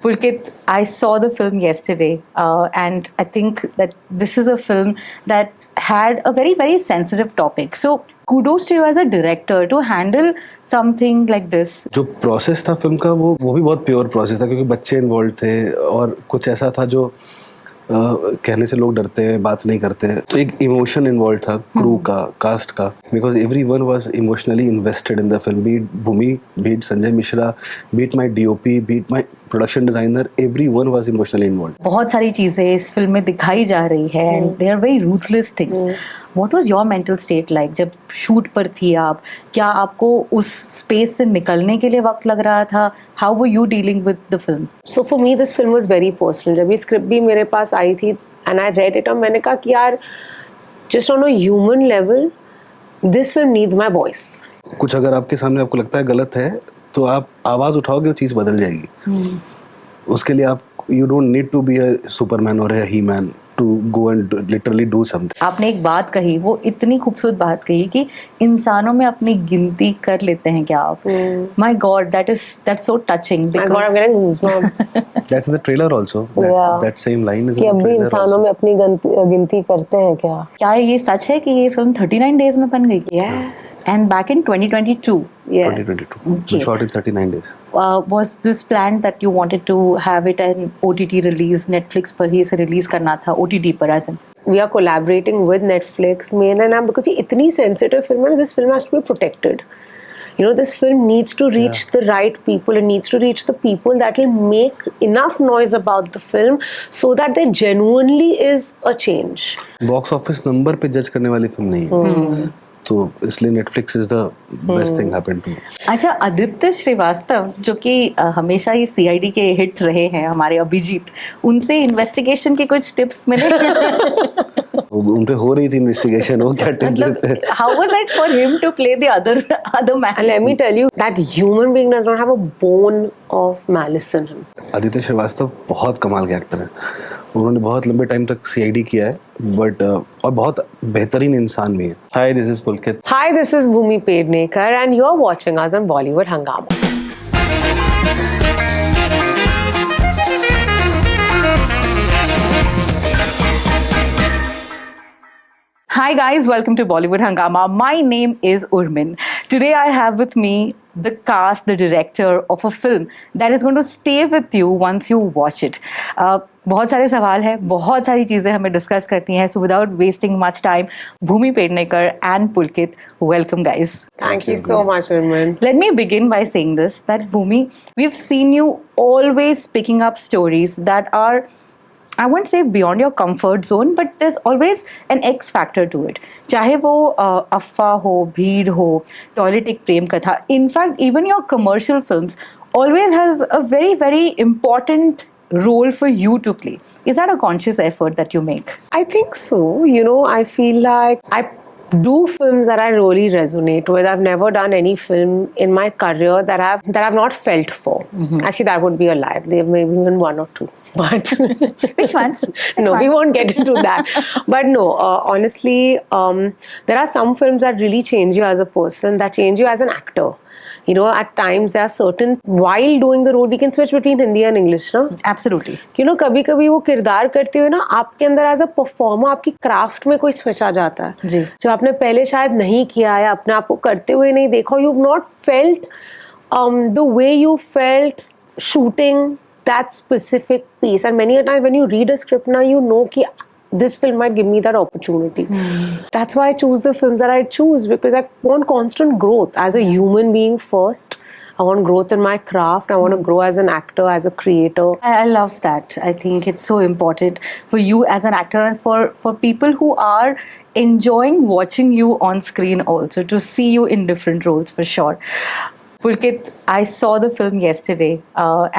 Pulkit, I saw the film yesterday, and I think that this is a film that had a very, very sensitive topic. So, kudos to you as a director to handle something like this. जो process था film का वो भी बहुत pure process था क्योंकि बच्चे involve थे और कुछ ऐसा था जो कहने से लोग डरते हैं, बात नहीं करते हैं. तो एक इमोशन इन्वॉल्व था क्रू का, कास्ट का, because everyone was emotionally invested in the film. Be it Bhumi, be it Sanjay Mishra, be it my DOP, be it my production designer, everyone was emotionally involve. बहुत सारी चीजें इस फिल्म में दिखाई जा रही है and they are very ruthless things. What was your mental state like जब शूट पर थी आप? क्या आपको उस स्पेस से निकलने के लिए वक्त लग रहा था? How were you dealing with the film? So for me this film was very personal. जब ये स्क्रिप्ट भी मेरे पास आई थी एंड आई रेड इट और मैंने कहा कि यार just on a human level this film needs my voice. कुछ अगर आपके सामने आपको लगता है गलत है तो आप आवाज उठाओगे, वो चीज बदल जाएगी. उसके लिए आप you don't need to be a superman और a he man to go and literally do something. आपने एक बात कही, वो इतनी खूबसूरत बात कही कि इंसानों में अपनी गिनती कर लेते हैं क्या आप? My God, that's so touching because My God, I'm getting goosebumps. That's in the trailer also. That same line is कि in the अब भी trailer इंसानों also. में अपनी गिनती करते हैं क्या? क्या ये सच है कि ये फिल्म 39 डेज में बन गई? And back in 2022 Yes. 2022. Okay. We shot in 39 days. was this planned that you wanted to have it an OTT release? Netflix पर ही इसे रिलीज करना था, OTT पर as in? We are collaborating with Netflix, main and because ये इतनी sensitive film है, this film has to be protected. You know, this film needs to reach the right people. It needs to reach the people that will make enough noise about the film so that there genuinely is a change. Box office number पे जज करने वाली film नहीं है. तो इसलिए Netflix is the best thing happened to me. अच्छा, आदित्य श्रीवास्तव जो कि हमेशा ही CID के हिट रहे हैं, हमारे अभिजीत, उनसे इन्वेस्टिगेशन के कुछ टिप्स मिले? उन पे हो रही थी इन्वेस्टिगेशन, वो क्या टिप्स देते हैं? How was it for him to play the other man? And let me tell you, that human being does not have a bone of malice in him. Aditya Srivastava बहुत कमाल के एक्टर हैं. उन्होंने बहुत लंबे टाइम तक CID किया है, बट और बहुत बेहतरीन इंसान भी है. Hi, this is Pulkit. Hi, this is Bhumi Pednekar and you're watching us on Bollywood Hungama. Hi guys, welcome to Bollywood Hungama. My name is Urmin. Today I have with me the cast, the director of a film that is going to stay with you once you watch it. बहुत सारे सवाल हैं, बहुत सारी चीज़ें हमें discuss करनी है. So without wasting much time, Bhumi Pednekar and Pulkit, welcome guys. Thank you so much, Urmin. Let me begin by saying this, that Bhumi, we've seen you always picking up stories that are, I won't say beyond your comfort zone, but there's always an X factor to it. चाहे वो अफ़वाह हो, भीड़ हो, toilet एक प्रेम कथा. In fact, even your commercial films always has a very, very important role for you to play. Is that a conscious effort that you make? I think so. You know, I feel like I do films that I really resonate with. I've never done any film in my career that I've not felt for. Actually, that would be a lie. There may be even one or two. But Which ones? no, we won't get into that. But no, honestly, there are some films that really change you as a person, that change you as an actor. You know, at times there are certain, while doing the role, we can switch between Hindi and English, na? Absolutely. You know, कभी-कभी वो किरदार करते हुए ना आपके अंदर as a performer आपकी craft में कोई स्विच आ जाता है जी. जो आपने पहले शायद नहीं किया है, अपने आप को करते हुए नहीं देखा. You have not felt the way you felt shooting that specific piece, and many a time when you read a script now you know ki this film might give me that opportunity. That's why I choose the films that I choose, because I want constant growth as a human being first. I want growth in my craft. I want to grow as an actor, as a creator. I love that. I think it's so important for you as an actor and for people who are enjoying watching you on screen also, to see you in different roles for sure. Pulkit, I saw the film yesterday,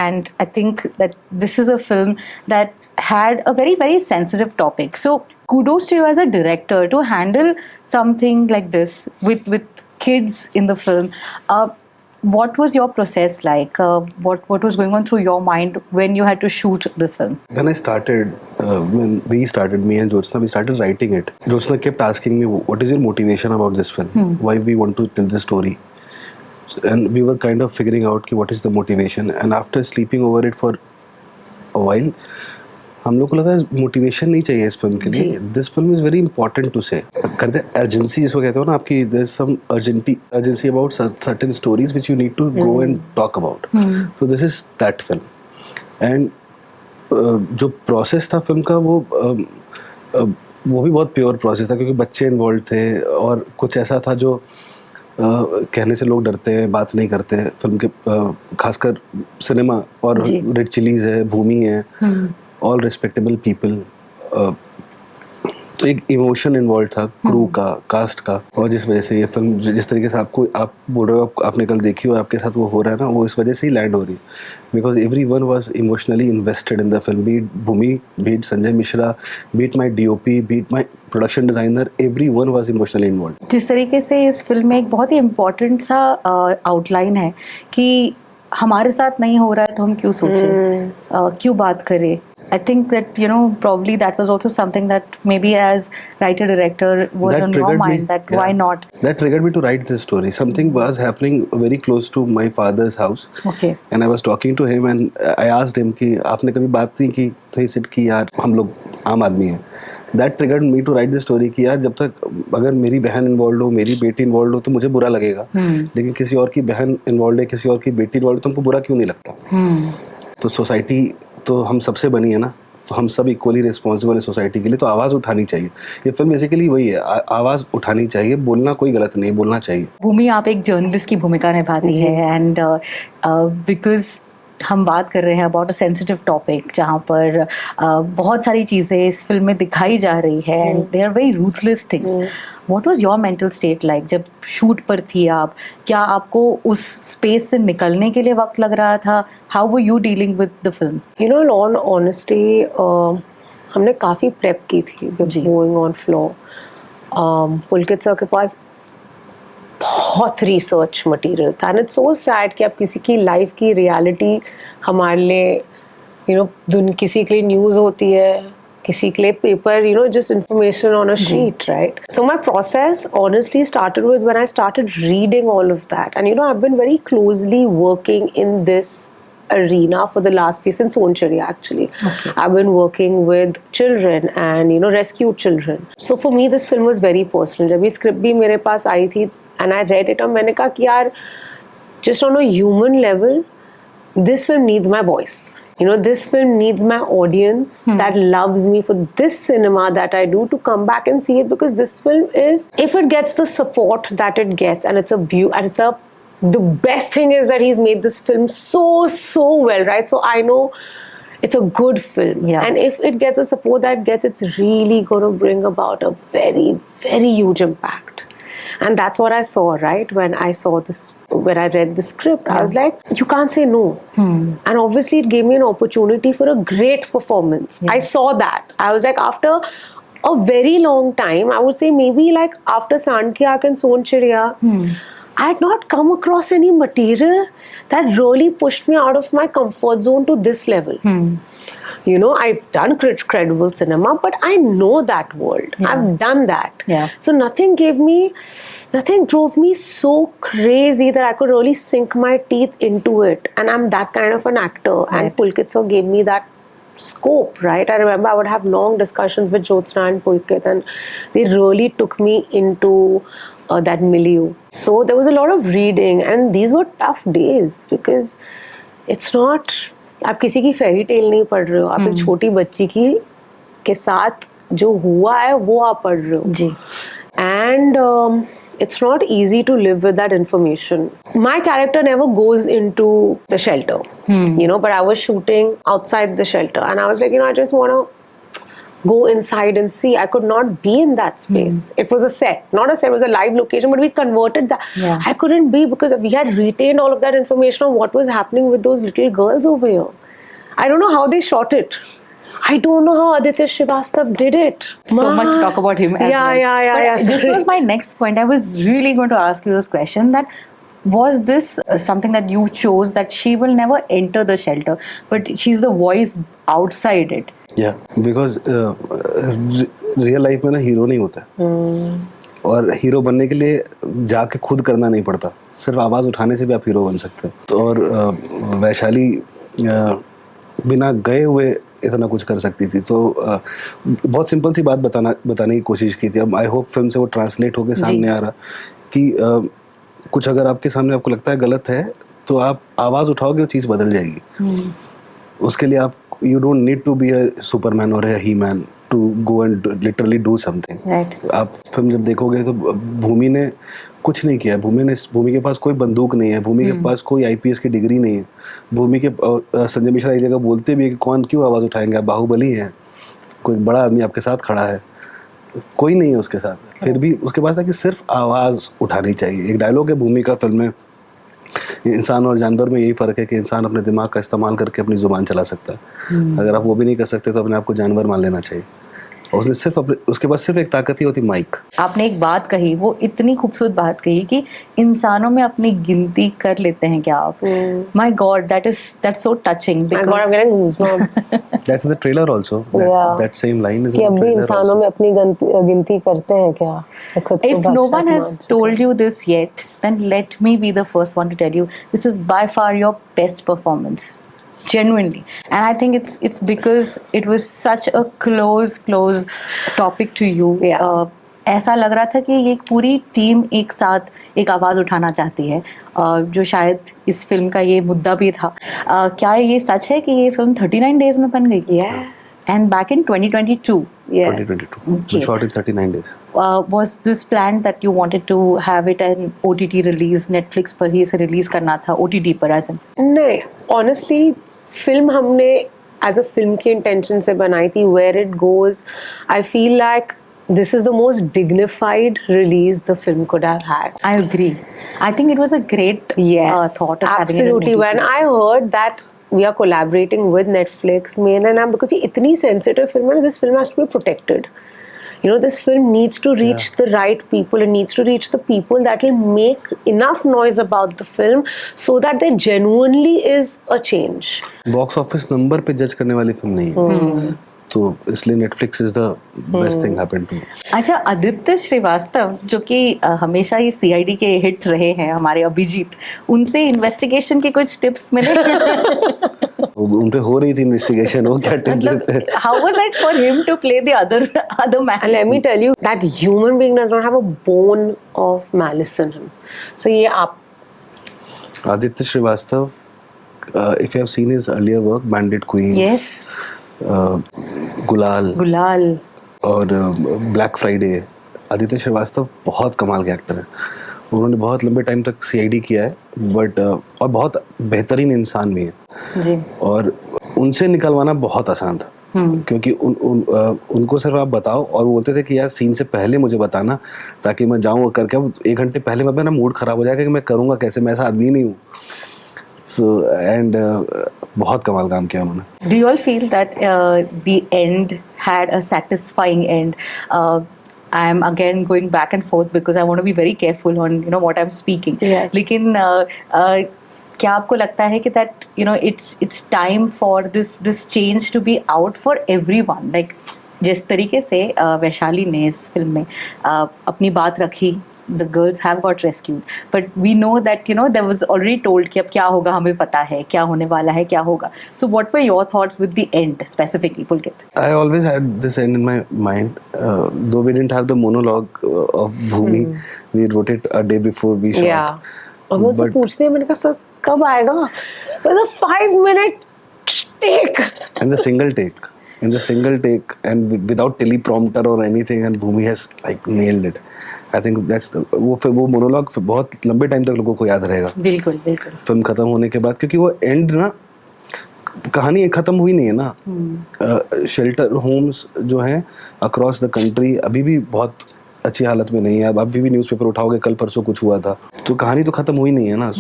and I think that this is a film that had a very, very sensitive topic. So kudos to you as a director to handle something like this with kids in the film. What was your process like? What was going on through your mind when you had to shoot this film? When I started, when we started, me and Jyotsna, we started writing it. Jyotsna kept asking me, what is your motivation about this film? Why we want to tell this story? And we were kind of figuring out what is the motivation. And after sleeping over it for while. हम लोग को लगा motivation नहीं चाहिए इस film के लिए. This film is very important to say. करते अर्जेंसी जिसको कहते हो ना आपकी, there is some urgency about certain stories which you need to go and talk about. So this is that film. And जो प्रोसेस था फिल्म का वो भी बहुत प्योर प्रोसेस था, क्योंकि बच्चे इन्वॉल्व थे और कुछ ऐसा था जो कहने से लोग डरते हैं, बात नहीं करते हैं फिल्म के. खासकर सिनेमा और रेड चिलीज है, भूमि है, ऑल रिस्पेक्टेबल पीपल. तो एक इमोशन इन्वॉल्व था क्रू का, कास्ट का, और जिस वजह से ये फिल्म जिस तरीके से आप बोल रहे हो, आपने कल देखी और आपके साथ वो हो रहा है ना, वो इस वजह से ही लैंड हो रही है. Because everyone was emotionally invested in the film. Be it Bhumi, be it Sanjay Mishra, be it my DOP, be it my production designer, everyone was emotionally involve. जिस तरीके से इस फिल्म में एक बहुत ही इम्पोर्टेंट सा आउटलाइन है कि हमारे साथ नहीं हो रहा है तो हम क्यों सोचें, क्यों बात करें. I think that, probably that was also something that maybe as writer director was That on your triggered mind, me. that Yeah. why not? That triggered me to write this story. Something was happening very close to my father's house. Okay. And I was talking to him and I asked him कि आपने कभी बात नहीं की? तो he said कि यार हम लोग आम आदमी हैं. That triggered me to write this story कि यार जब तक अगर मेरी बहन इन्वॉल्व हो, मेरी बेटी इन्वॉल्व हो, तो मुझे बुरा लगेगा. लेकिन किसी और की बहन इन्वॉल्व है, किसी और की बेटी इन्वॉल्व है, तो हमको बुरा क्यों नहीं लगता? तो सोसाइटी तो हम सबसे बनी है ना, तो हम सब इक्वली रिस्पॉन्सिबल है सोसाइटी के लिए. तो आवाज़ उठानी चाहिए. ये फिल्म बेसिकली वही है, आवाज़ उठानी चाहिए. बोलना कोई गलत नहीं, बोलना चाहिए. भूमि, आप एक जर्नलिस्ट की भूमिका निभाती है, एंड बिकॉज हम बात कर रहे हैं अबाउट अ सेंसिटिव टॉपिक जहाँ पर बहुत सारी चीज़ें इस फिल्म में दिखाई जा रही है, and they are very ruthless things. What was your mental state like जब शूट पर थी आप? क्या आपको उस स्पेस से निकलने के लिए वक्त लग रहा था? How were you dealing with the film? On honesty हमने काफ़ी प्रेप की थी going on floor. Pulkit sir के पास बहुत रिसर्च मटेरियल था. एंड इट्स सो सैड कि आप किसी की लाइफ की रियलिटी हमारे लिए किसी के लिए न्यूज़ होती है, किसी के लिए paper, just information on a sheet, right? So my process honestly started with when I started reading all of that. And I've been very closely working in this arena for the last few, since Sonchari actually. Okay. I've been working with children and rescued children. So for me this film was very personal. जब ये script भी मेरे पास आई थी and I read it, और मैंने कहा कि यार just on a human level this film needs my voice. This film needs my audience that loves me for this cinema that I do to come back and see it, because this film is, if it gets the support that it gets, and the best thing is that he's made this film so well, right? So I know it's a good film. Yeah. And if it gets the support that it gets, it's really going to bring about a very, very huge impact. And that's what I saw, right? When I read the script, I was like, you can't say no. And obviously it gave me an opportunity for a great performance. I saw that. I was like, after a very long time, I would say maybe like after Sandkyak and Sonchiriya, I had not come across any material that really pushed me out of my comfort zone to this level. I've done credible cinema, but I know that world. Yeah. I've done that. Yeah. So nothing drove me so crazy that I could really sink my teeth into it. And I'm that kind of an actor. Right. And Pulkit sir gave me that scope, right? I remember I would have long discussions with Jyotsna and Pulkit, and they really took me into that milieu. So there was a lot of reading, and these were tough days, because it's not, आप किसी की fairy tale नहीं पढ़ रहे हो, आप एक छोटी बच्ची के साथ जो हुआ है वो आप पढ़ रहे हो. जी. And it's not easy to live with that information. My character never goes into the shelter, but I was shooting outside the shelter, and I was like, I just want to go inside and see. I could not be in that space. It was a set, not a set, it was a live location, but we converted that. Yeah. I couldn't be, because we had retained all of that information on what was happening with those little girls over here. I don't know how they shot it. I don't know how Aditya Srivastav did it. So much to talk about him as well. Yeah. But this was my next point. I was really going to ask you this question, that was this something that you chose, that she will never enter the shelter, but she's the voice outside it? Yeah, because real life में ना hero नहीं होता और hero बनने के लिए जाके खुद करना नहीं पड़ता, सिर्फ आवाज़ उठाने से भी आप हीरो बन सकते हैं. तो और वैशाली बिना गए हुए इतना कुछ कर सकती थी। तो बहुत सिंपल सी बात बताने की कोशिश की थी। अब आई होप फिल्म से वो ट्रांसलेट होके सामने आ रहा कि कुछ अगर आपके सामने आपको लगता है गलत है तो आप आवाज़ उठाओगे वो चीज़ बदल जाएगी। उसके लिए आप you don't need to be a superman और he man to go and literally do something. आप फिल्म जब देखोगे तो भूमि ने कुछ नहीं किया। भूमि के पास कोई बंदूक नहीं है, भूमि के पास कोई आईपीएस की डिग्री नहीं है। भूमि के संजय मिश्रा एक जगह बोलते भी है कि कौन क्यों आवाज़ उठाएंगे, आप बाहुबली हैं, कोई बड़ा आदमी आपके साथ खड़ा है, कोई नहीं है उसके साथ, फिर भी उसके पास है कि सिर्फ आवाज़ उठानी चाहिए। एक डायलॉग है भूमि का फिल्म में, इंसान और जानवर में यही फ़र्क है कि इंसान अपने दिमाग का इस्तेमाल करके अपनी ज़ुबान चला सकता है। अगर आप वो भी नहीं कर सकते तो अपने आप को जानवर मान लेना चाहिए। और उसने उसके पास सिर्फ एक ताकत ही होती, माइक। आपने एक बात कही, वो इतनी खूबसूरत बात कही कि इंसानों में अपनी गिनती कर लेते हैं क्या आप? My God, that's so touching My God, I'm getting goosebumps. That's in the trailer also. That same line is in कि the अब भी trailer इंसानों also. में अपनी गिनती करते हैं क्या? खुद को If no बादशाह one has मान चुके told you this yet, then let me be the first one to tell you this is by far your best performance, genuinely. And I think it's because it was such a close topic to you. Yeah. ऐसा लग रहा था कि ये पूरी team एक साथ एक आवाज़ उठाना चाहती है, जो शायद इस फिल्म का ये मुद्दा भी था। क्या ये सच है कि ये फिल्म 39 डेज में बन गई? Yeah. And back in 2022. Yes. 2022. Okay. We shot in 39 days. Was this planned that you wanted to have it an OTT release, Netflix पर ही इसे रिलीज करना था, OTT पर as in? नहीं, honestly फिल्म हमने as a फिल्म की intention से बनाई थी. Where it goes, I feel like this is the most dignified release the film could have had. I agree. I think it was a great thought of having it absolutely. on OTT. When I heard that we are collaborating with Netflix, main and I'm, because ये इतनी sensitive film है, this film has to be protected. You know, this film needs to reach the right people. It needs to reach the people that will make enough noise about the film so that there genuinely is a change. Box office number पे जज करने वाली film नहीं है, तो इसलिए Netflix is the best thing happened to. अच्छा, आदित्य श्रीवास्तव जो कि हमेशा ही सीआईडी के हिट रहे हैं, हमारे अभिजीत, उनसे इन्वेस्टिगेशन के कुछ टिप्स मिले? उन पे हो रही थी इन्वेस्टिगेशन, वो क्या टिप्स देते हैं? How was it for him to play the other man? And let me tell you that human being does not have a bone of malice in him. So ये आप Aditya Srivastava, if you have seen his earlier work, Bandit Queen, Yes. गुलाल और black Friday, Aditya Srivastava बहुत कमाल के actor हैं। उन्होंने बहुत लंबे टाइम तक सीआईडी किया है, बट और बहुत बेहतरीन इंसान भी है जी। और उनसे निकलवाना बहुत आसान था, क्योंकि उनको सिर्फ आप बताओ, और वो बोलते थे कि यार सीन से पहले मुझे बताना ताकि मैं जाऊँ करके। अब 1 घंटे पहले मैं मेरा मूड ख़राब हो जाएगा कि मैं करूँगा कैसे, मैं ऐसा आदमी नहीं हूँ। So and बहुत कमाल काम किया उन्होंने। Do you all feel that the end had a satisfying end? I'm again going back and forth because I want to be very careful on what I'm speaking. Yes. लेकिन क्या आपको लगता है कि that it's time for this change to be out for everyone? Like जिस तरीके से वैशाली ने इस फिल्म में अपनी बात रखी, the girls have got rescued, but we know that there was already told कि अब क्या होगा हमें पता है, क्या होने वाला है, क्या होगा. So what were your thoughts with the end specifically, Pulkit? I always had this end in my mind, though we didn't have the monologue of Bhumi. We wrote it a day before we shot. Yeah. और मुझसे पूछते हैं, मैंने कहा sir कब आएगा? It was a 5-minute take. And the single take, and without teleprompter or anything, and Bhumi has like nailed it. I think that's वो monologue बहुत लंबे टाइम तक लोगों को याद रहेगा। बिल्कुल बिल्कुल। फिल्म खत्म होने के बाद, क्योंकि वो एंड ना, कहानी खत्म हुई नहीं है ना। शेल्टर होम्स जो हैं अक्रॉस द कंट्री अभी भी बहुत अच्छी हालत में नहीं है। अब अभी भी न्यूज़पेपर उठाओगे, कल परसों कुछ हुआ था, तो कहानी तो खत्म हुई नहीं है ना।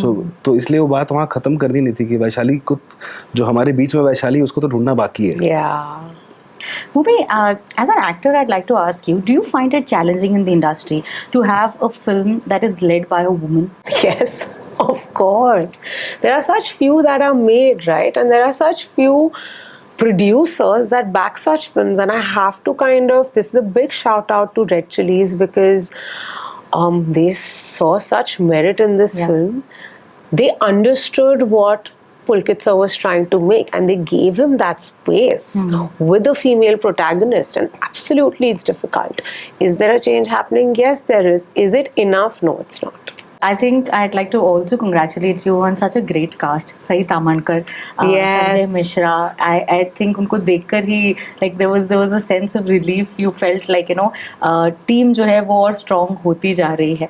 तो इसलिए वो बात वहाँ खत्म कर दी नहीं थी कि वैशाली को, जो हमारे बीच में वैशाली, उसको तो ढूंढना बाकी है। Yeah. Bhumi, as an actor, I'd like to ask you, do you find it challenging in the industry to have a film that is led by a woman? Yes, of course. There are such few that are made, right? And there are such few producers that back such films. And I have to this is a big shout out to Red Chillies, because they saw such merit in this film. They understood what Pulkit sir was trying to make, and they gave him that space with a female protagonist, and absolutely it's difficult. Is there a change happening? Yes, there is. Is it enough? No, it's not. I think I'd like to also congratulate you on such a great cast. Sahi Tamankar, Sanjay Mishra. I think उनको देखकर ही like there was a sense of relief. You felt like team जो है वो और strong होती जा रही है.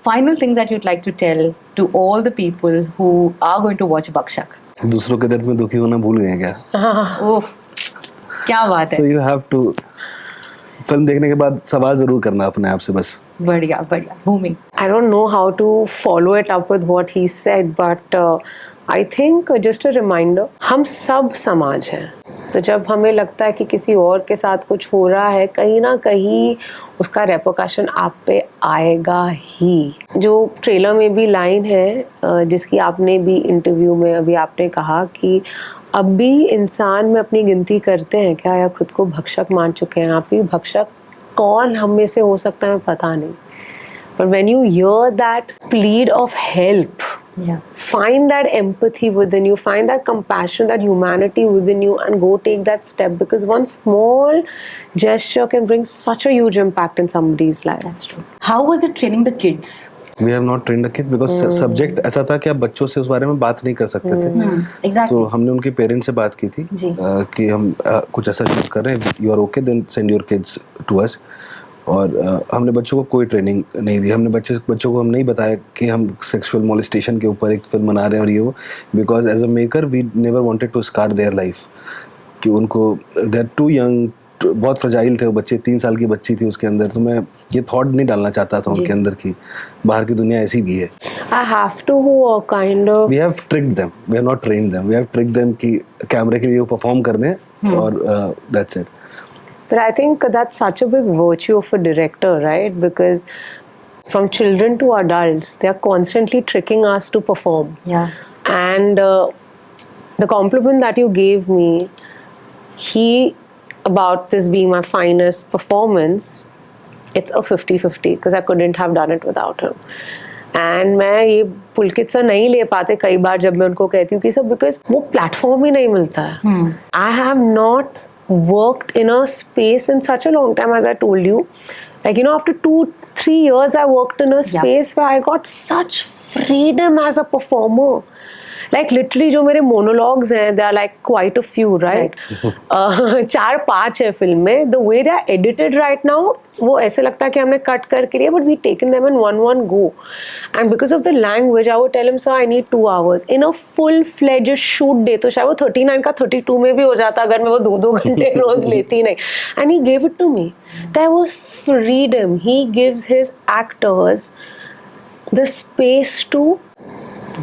Final things that you'd like to tell to all the people who are going to watch Bakshak. दूसरों के दर्द में दुखी होना भूल गए क्या? ओह, क्या बात है. So you have to film देखने के बाद सवाल जरूर करना अपने आप से बस. बढ़िया बढ़िया. भूमि. I don't know how to follow it up with what he said, but I think just a reminder, हम सब समाज हैं. तो जब हमें लगता है कि किसी और के साथ कुछ हो रहा है, कहीं ना कहीं उसका रेपोकशन आप पे आएगा ही. जो ट्रेलर में भी लाइन है जिसकी आपने भी इंटरव्यू में अभी आपने कहा कि अब भी इंसान में अपनी गिनती करते हैं क्या, या खुद को भक्षक मान चुके हैं. आप ही भक्षक कौन हम में से हो सकता है पता नहीं. But when you hear that plead of help, find that empathy within you, find that compassion, that humanity within you, and go take that step, because one small gesture can bring such a huge impact in somebody's life. That's true. How was it training the kids? We have not trained the kids because subject ऐसा था कि आप बच्चों से उस बारे में बात नहीं कर सकते थे. Exactly. तो हमने उनके पेरेंट्स से बात की थी कि हम कुछ ऐसा चीज कर रहे हैं. You are okay, then send your kids to us. और हमने बच्चों को कोई ट्रेनिंग नहीं दी. हमने बच्चों को हम नहीं बताया कि हम सेक्सुअल मोलेस्टेशन के ऊपर एक फिल्म बना रहे हैं और ये वो, because as a maker we never wanted to scar their life. कि उनको दे आर टू यंग, बहुत फ्रजाइल थे वो बच्चे. 3 साल की बच्ची थी उसके अंदर. तो मैं ये थॉट नहीं डालना चाहता था उनके अंदर की बाहर की दुनिया ऐसी भी है. I have to kind of. We have tricked them. We have not trained them. We have tricked them कि कैमरे के लिए वो परफॉर्म कर दें और that's it. But I think that's such a big virtue of a director, right? Because from children to adults, they are constantly tricking us to perform. Yeah. And the compliment that you gave me, about this being my finest performance, it's a 50-50 because I couldn't have done it without him. And मैं ये पुलकित सा नहीं ले पाते कई बार जब मैं उनको कहती हूँ कि सब बिकॉज वो प्लेटफॉर्म ही नहीं मिलता है. I have not worked in a space in such a long time, as I told you. Like, after 2-3 years, I worked in a space where I got such freedom as a performer. Like literally जो मेरे monologues हैं, they are like quite a few, right? 4-5 है film में. The way they are edited right now, वो ऐसे लगता है कि हमने cut करके लिया, but we taken them in one go. And because of the language, I would tell him, sir, I need 2 hours. In a full-fledged shoot day, तो शायद वो 39 का 32 में भी हो जाता अगर मैं वो 2-2 घंटे रोज लेती नहीं. And he gave it to me. There was freedom. He gives his actors the space to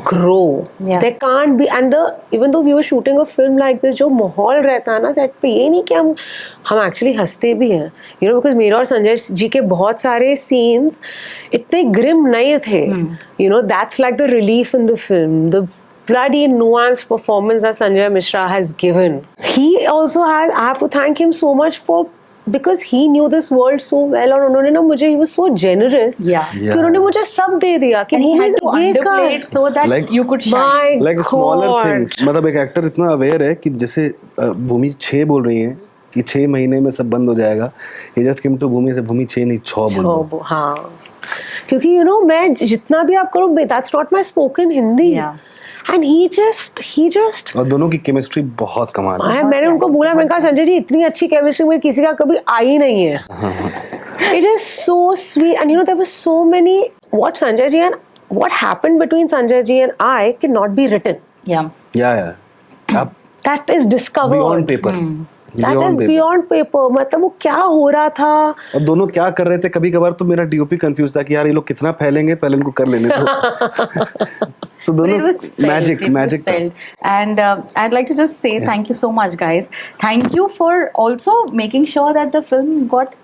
grow. They can't be, and even though we were shooting a film like this, जो माहौल रहता है ना सेट पे, ये नहीं कि हम एक्चुअली हंसते भी हैं, because मेरा और संजय जी के बहुत सारे सीन्स इतने ग्रिम नहीं थे. That's like the relief in the film, the bloody nuanced performance that Sanjay Mishra has given. He also has, I have to thank him so much for, because he knew this world so well, और उन्होंने ना मुझे, he was so generous कि उन्होंने मुझे सब दे दिया कि he had to underplay it so that you could shine. Like smaller things. मतलब एक एक्टर इतना अवेयर है कि जैसे भूमि 6 बोल रही है कि 6 महीने में सब बंद हो जाएगा. He just came to भूमि से भूमि 6 नहीं 6 बोल दो. हाँ, क्योंकि मैं जितना भी आप करो, that's not my spoken Hindi. And he just और दोनों की केमिस्ट्री बहुत कमाल है. मैंने उनको बोला, मैंने कहा संजय जी इतनी अच्छी केमिस्ट्री मेरी किसी का कभी आई नहीं है. It is so sweet, and there were so many, what Sanjay ji and what happened between Sanjay ji and I cannot be written. Yeah. That is discovered beyond paper. That is beyond paper. मतलब वो क्या हो रहा था और दोनों क्या कर रहे थे. कभी कभार तो मेरा डीओपी कंफ्यूज था कि यार ये लोग कितना फैलेंगे, पहले इनको कर लेने दो. So दोनों magic felt. And I'd like to just say thank you so much, guys. Thank you for also making sure that the film got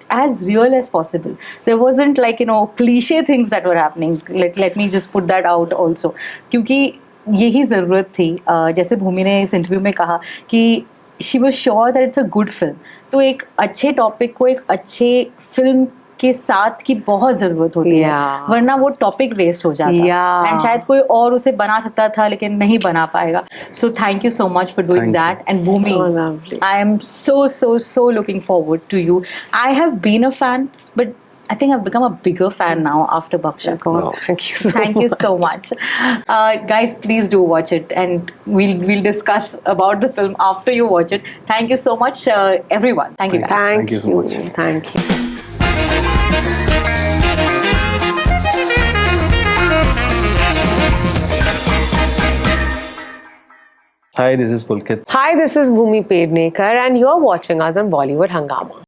as real as possible. There wasn't like cliche things that were happening. Let me just put that out also. क्योंकि यही ज़रूरत थी. जैसे भूमि ने इस interview में कहा कि she was sure that it's a good film. तो एक अच्छे टॉपिक को एक अच्छे फिल्म के साथ की बहुत जरूरत होती है, Yeah. वरना वो टॉपिक वेस्ट हो जाता Yeah. एंड शायद कोई और उसे बना सकता था लेकिन नहीं बना पाएगा. So thank you so much for doing Thank you. That. And Bhumi, Oh, lovely. I am so looking forward to you. I have been a fan, but I think I've become a bigger fan now after Baksha. God, Wow. thank you so Thank you so much. Guys, please do watch it and we'll discuss about the film after you watch it. Thank you so much, everyone. Thank you guys. Thank you so much. Thank you. Hi, this is Pulkit. Hi, this is Bhumi Pednekar, and you're watching us on Bollywood Hangama.